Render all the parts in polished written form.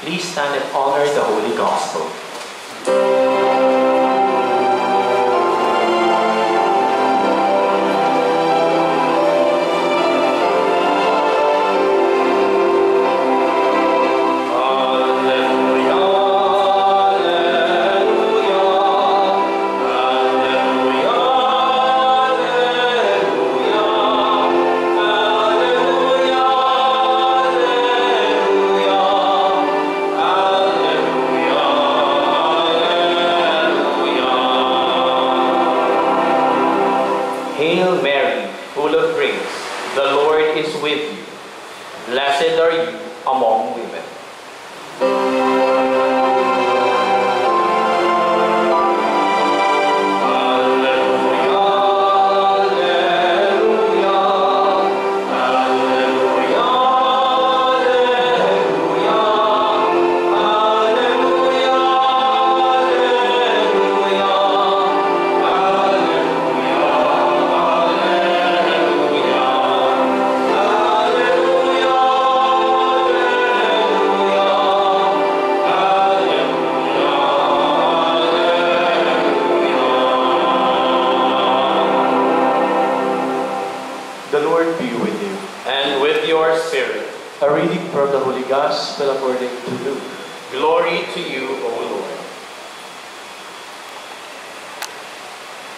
Please stand and honor the Holy Gospel. Hail Mary, full of grace, the Lord is with you. Blessed are you among women. The Lord be with you. And with your spirit. A reading from the Holy Gospel according to Luke. Glory to you, O Lord.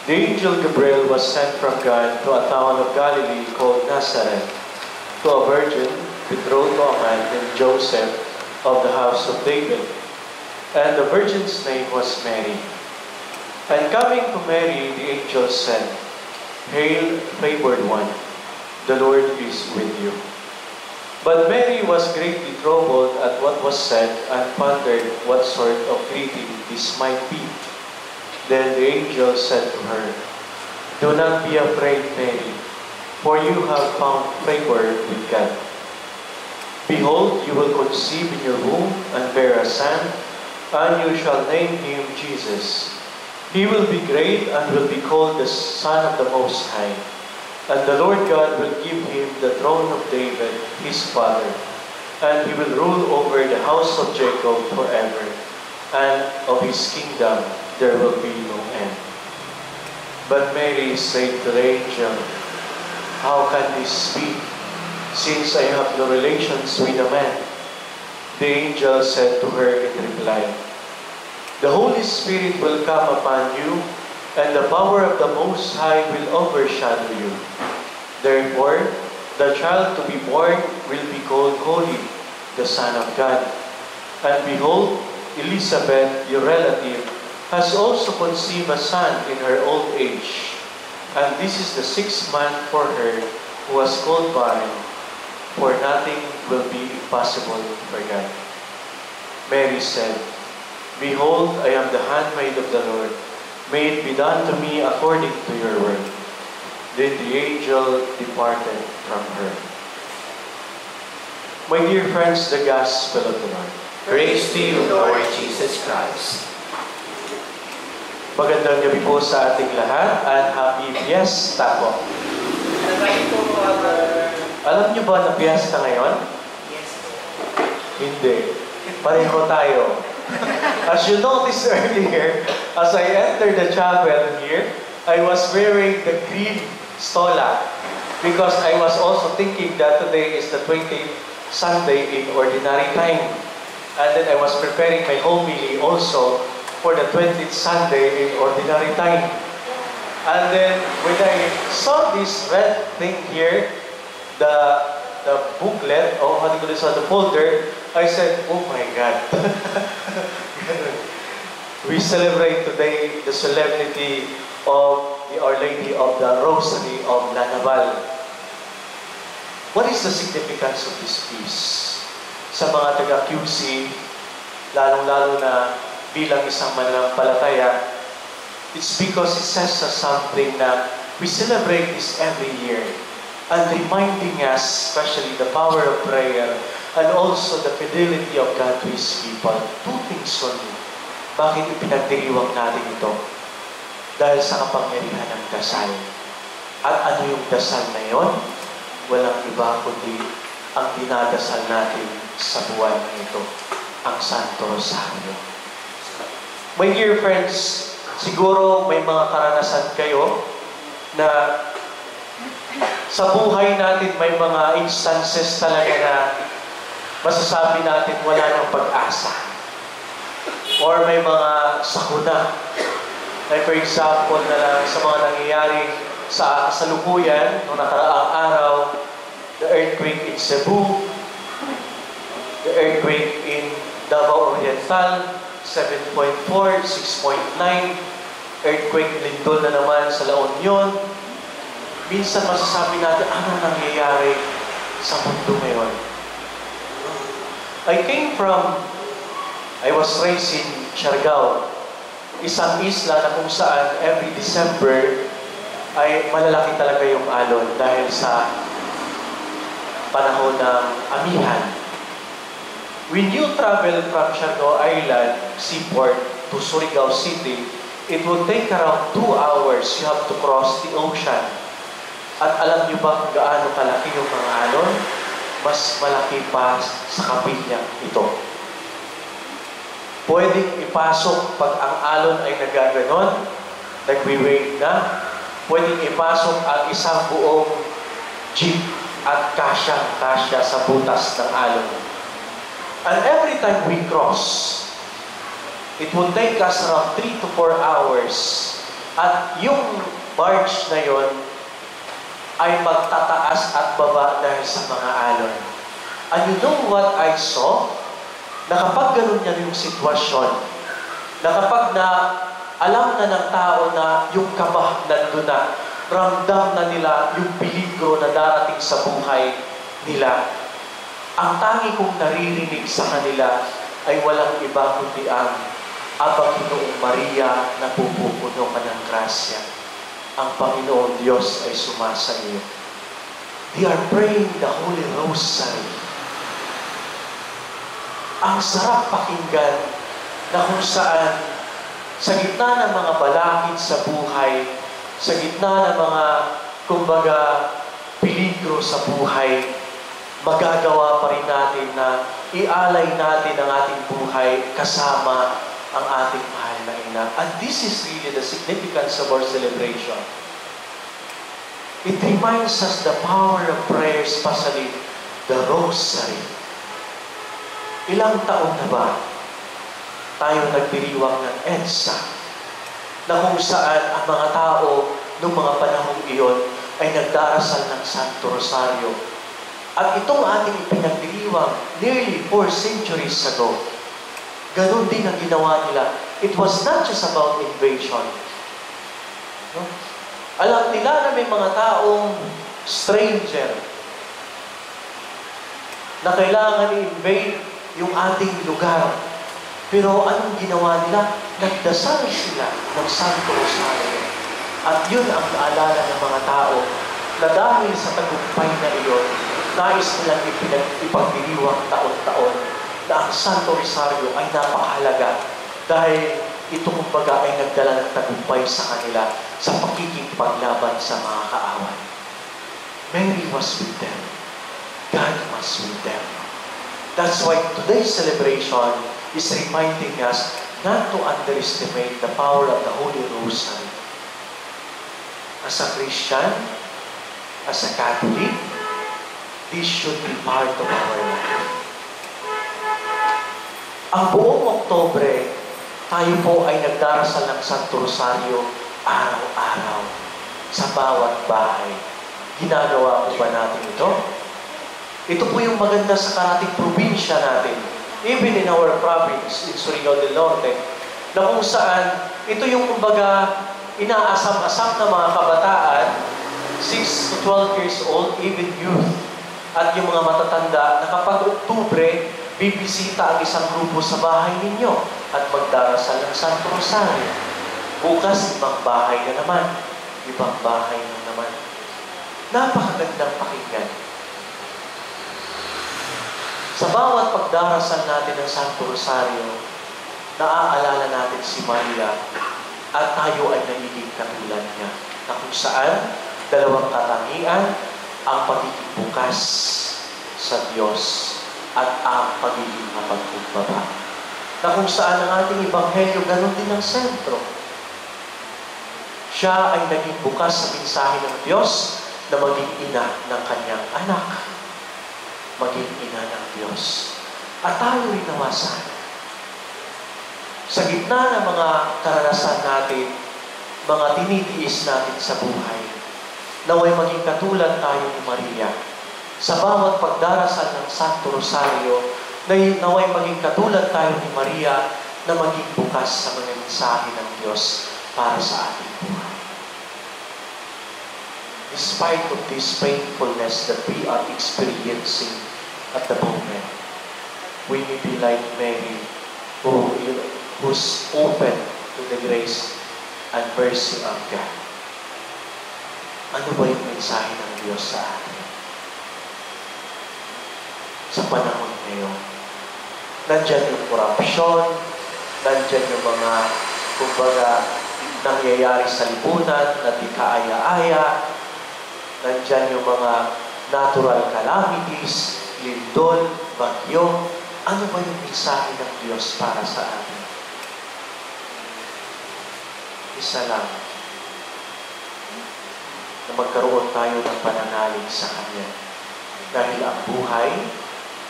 The angel Gabriel was sent from God to a town of Galilee called Nazareth, to a virgin betrothed to a man named Joseph of the house of David. And the virgin's name was Mary. And coming to Mary, the angel said, Hail, favored one, the Lord is with you. But Mary was greatly troubled at what was said and pondered what sort of greeting this might be. Then the angel said to her, Do not be afraid, Mary, for you have found favor with God. Behold, you will conceive in your womb and bear a son, and you shall name him Jesus. He will be great and will be called the Son of the Most High. And the Lord God will give him the throne of David, his father, and he will rule over the house of Jacob forever, and of his kingdom there will be no end. But Mary said to the angel, How can this be, since I have no relations with a man? The angel said to her in reply, The Holy Spirit will come upon you, and the power of the Most High will overshadow you. Therefore, the child to be born will be called Holy, the Son of God. And behold, Elizabeth, your relative, has also conceived a son in her old age. And this is the 6th month for her who was called barren, for nothing will be impossible for God. Mary said, Behold, I am the handmaid of the Lord. May it be done to me according to your word. Then the angel departed from her. My dear friends, the Gospel of the Lord. Praise to you, Lord Jesus Christ. Magandang gabi po sa ating lahat at happy fiesta po. Alam niyo ba na fiesta ngayon? Yes. Hindi. Pareho tayo. As you noticed earlier, as I entered the chapel here, I was wearing the green stola because I was also thinking that today is the 20th Sunday in Ordinary Time. And then I was preparing my homily also for the 20th Sunday in Ordinary Time. And then when I saw this red thing here, the booklet, or how do you call this, the folder, I said, oh my God. We celebrate today the solemnity of the Our Lady of the Rosary of Lanaval. What is the significance of this feast? Sa mga taga-QC, lalong-lalo na bilang isang mananampalataya, it's because it says us something na we celebrate this every year and reminding us, especially the power of prayer and also the fidelity of God to His people. Two things only. Bakit ipinagdiriwang natin ito? Dahil sa kapangyarihan ng dasal. At ano yung dasal na yon? Walang iba kundi ang dinadasal natin sa buwan na ito. ang Santo Rosario. My dear friends, siguro may mga karanasan kayo na sa buhay natin may mga instances talaga na masasabi natin wala nang pag-asa. Or may mga sakuna. Like for example na lang sa mga nangyayari sa kasalukuyan noong nakaraang araw, the earthquake in Cebu, the earthquake in Davao Oriental, 7.4, 6.9, earthquake Lindol na naman sa La Union. Minsan masasabi natin, ano nangyayari sa mundo ngayon? I was raised in Siargao, isang isla na kung saan every December ay malalaki talaga yung alon dahil sa panahon ng amihan. When you travel from Siargao Island, seaport, to Surigao City, it will take around 2 hours. You have to cross the ocean. At alam niyo ba kung gaano kalaki yung mga alon? Mas malaki pa sa kapilyang ito. Pwedeng ipasok pag ang alon ay nagaganon, nagwi-wave na. Pwedeng ipasok ang isang buong jeep at kasya sa butas ng alon. And every time we cross, it will take us around 3 to 4 hours. At yung barge na yon ay magtataas at baba dahil sa mga alon. And you know what I saw? Na kapag ganun yan yung sitwasyon, na kapag alam na ng tao na yung kaba nandun na, ramdam na nila yung peligro na darating sa buhay nila, ang tangi kong naririnig sa kanila ay walang iba kundi ang Panginoong Maria na pupupuno ka ng grasya. Ang Panginoon Diyos ay sumasa iyo. They are praying the Holy Rosary. Ang sarap pakinggan na kung saan sa gitna ng mga balakid sa buhay, sa gitna ng mga, kumbaga, peligro sa buhay, magagawa pa rin natin na ialay natin ang ating buhay kasama ang ating mahal na ina. And this is really the significance of our celebration. It reminds us the power of prayer, especially the Rosary. Ilang taon na ba tayo nagdiriwang ng EDSA na kung saan ang mga tao noong mga panahong iyon ay nagdarasal ng Santo Rosario. At itong ating ipinagdiriwang nearly 4 centuries ago, ganun din ang ginawa nila. It was not just about invasion. No? Alam nila na may mga taong stranger na kailangan i-invade yung ating lugar. Pero anong ginawa nila? Nagdasal sila ng Santo Rosario. At yun ang naalala ng mga tao na dahil sa tagumpay na iyon, nais nilang ipagdiriwang taon-taon na ang Santo Rosario ay napakahalaga dahil ito kumbaga ay nagdala ng tagumpay sa kanila sa pakikipaglaban sa mga kaaway. Mary was with them. God was with them. That's why today's celebration is reminding us not to underestimate the power of the Holy Rosary. As a Christian, as a Catholic, this should be part of our life. Ang buong Oktobre, tayo po ay nagdarasal ng Santo Rosario araw-araw sa bawat bahay. Ginagawa po ba natin ito? Ito po yung maganda sa karating probinsya natin, even in our province, in Surigao del Norte, na kung saan ito yung kumbaga inaasam-asam na mga kabataan, 6 to 12 years old, even youth, at yung mga matatanda na kapag Oktubre, bibisita ang isang grupo sa bahay ninyo at magdarasal ng Santo Rosario. Bukas, ibang bahay na naman. Ibang bahay na naman. Napakagandang pakinggan. Sa bawat pagdarasal natin ng Santo Rosario, naaalala natin si Maria at tayo ay nagiging katulad niya na kung saan dalawang katangian ang pagiging bukas sa Diyos at ang pagiging mapagkumbaba. Na kung saan ang ating Ebanghelyo, ganun din ang sentro. Siya ay naging bukas sa mensahe ng Diyos na maging ina ng kanyang anak. Maging ina ng Diyos. At tayo rin nawasan. Sa gitna ng mga karanasan natin, mga tinitiis natin sa buhay, naway maging katulad tayo ni Maria. Sa bawat pagdarasal ng Santo Rosario, naway maging katulad tayo ni Maria na maging bukas sa mga mensahe ng Diyos para sa ating buhay. Despite of this painfulness that we are experiencing at the moment, we may be like Mary, who's open to the grace and mercy of God. Ano ba yung mensahe ng Diyos sa atin? Sa panahon ngayon, nandyan yung korupsyon, nandyan yung mga, kumbaga, nangyayari sa lipunan na di kaaya-aya, nandyan yung mga natural calamities, lindol, bagyo. Ano ba yung mensahe ng Diyos para sa atin? Isa lang, na magkaroon tayo ng pananalig sa Kanya. Dahil ang buhay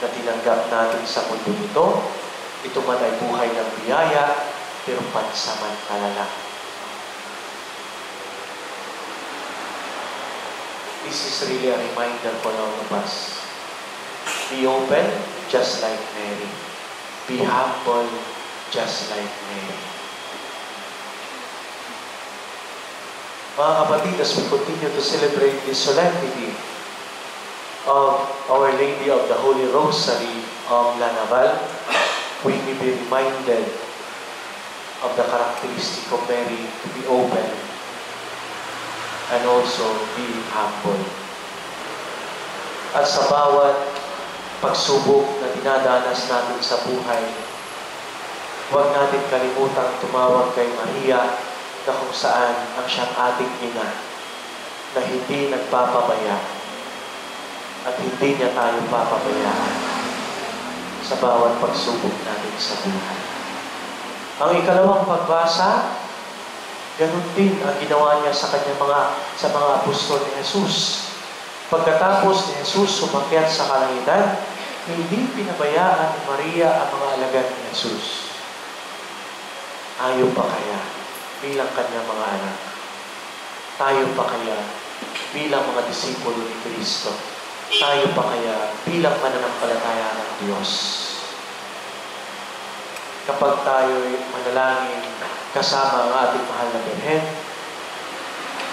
na tinanggap natin sa mundo nito, ito man ay buhay ng biyaya, pero pansamantala lang. This is really a reminder for all of us. Be open, just like Mary. Be humble, just like Mary. Mga kapatid, as we continue to celebrate this solemnity of Our Lady of the Holy Rosary of La Naval, we may be reminded of the characteristic of Mary to be open and also be humble. At sa bawat pagsubok na dinadanas natin sa buhay, huwag natin kalimutang tumawag kay Maria na kung saan ang siyang ating ina na hindi nagpapabaya at hindi niya tayo papabayaan sa bawat pagsubok natin sa buhay. Ang ikalawang pagbasa, ganun din ang ginawa niya sa mga apostol ni Jesus. Pagkatapos ni Jesus sumakyat sa kalangitan, hindi pinabayaan ni Maria ang mga alagad ni Jesus. Ayaw pa kaya bilang kanyang mga anak? Tayo pa kaya bilang mga disipulo ni Kristo? Tayo pa kaya bilang mananampalataya ng Diyos? Kapag tayo'y manalangin kasama ang ating mahal na Birhen,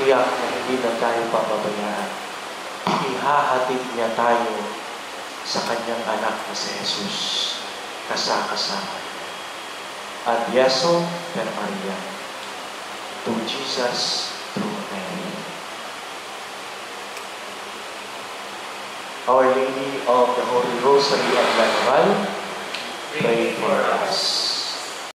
tiyak na hindi na tayo papabayaan. Ihahatid niya tayo sa kanyang anak na si Jesus, kasama. Ad Yesu per Maria, to Jesus through Mary. Our Lady of the Holy Rosary of La Naval, pray for us.